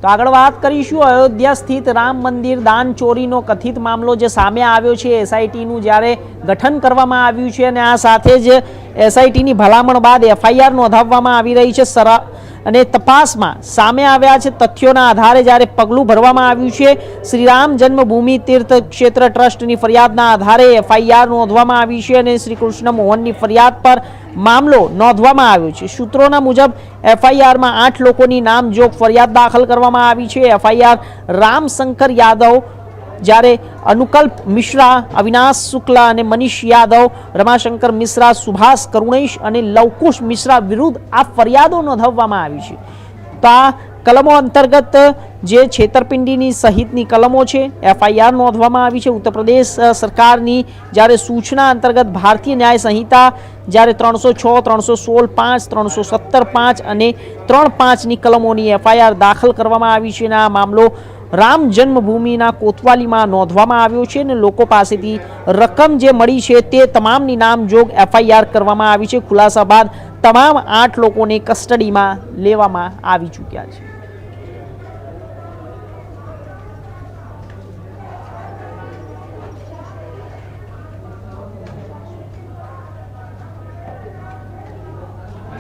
તો આગળ વાત કરીશું અયોધ્યા સ્થિત રામ મંદિર દાન ચોરીનો કથિત મામલો જે સામે આવ્યો છે। એસઆઈટીનું જ્યારે ગઠન કરવામાં આવ્યું છે અને આ સાથે જ એસઆઈટીની ભલામણ બાદ એફઆઈઆર નોંધાવવામાં આવી રહી છે અને તપાસમાં સામે આવ્યા છે તથ્યોના આધારે જ્યારે પગલું ભરવામાં આવ્યું છે। શ્રી રામ જન્મભૂમિ તીર્થ ક્ષેત્ર ટ્રસ્ટની ફરિયાદના આધારે એફઆઈઆર નોંધવામાં આવી છે અને શ્રી કૃષ્ણ મોહનની ફરિયાદ પર મામલો નોંધવામાં આવ્યો છે। સૂત્રોના મુજબ એફઆઈઆરમાં 8 લોકોની નામજોગ ફરિયાદ દાખલ કરવામાં આવી છે। એફઆઈઆર રામશંકર યાદવ, જ્યારે અનુકલ્પ મિશ્રા, અવિનાશ શુક્લા અને મનીષ યાદવ, રમાશંકર મિશ્રા, સુભાષ કરુણેશ અને લવકુશ મિશ્રા વિરુદ્ધ આ ફરિયાદો નોંધાવવામાં આવી છે। તો આ કલમો અંતર્ગત જે છેતરપિંડીની સહિતની કલમો છે એફઆઈઆર નોંધવામાં આવી છે। ઉત્તર પ્રદેશ સરકારની જ્યારે સૂચના અંતર્ગત ભારતીય ન્યાય સંહિતા જ્યારે 306, 316(5), 317(5) અને 3(5)ની કલમોની એફઆઈઆર દાખલ કરવામાં આવી છે અને આ મામલો રામ જન્મભૂમિના કોતવાલીમાં નોંધવામાં આવ્યો છે અને લોકો પાસેથી રકમ જે મળી છે તે તમામની નામજોગ એફઆઈઆર કરવામાં આવી છે। ખુલાસા બાદ તમામ 8 લોકોને કસ્ટડીમાં લેવામાં આવી ચૂક્યા છે।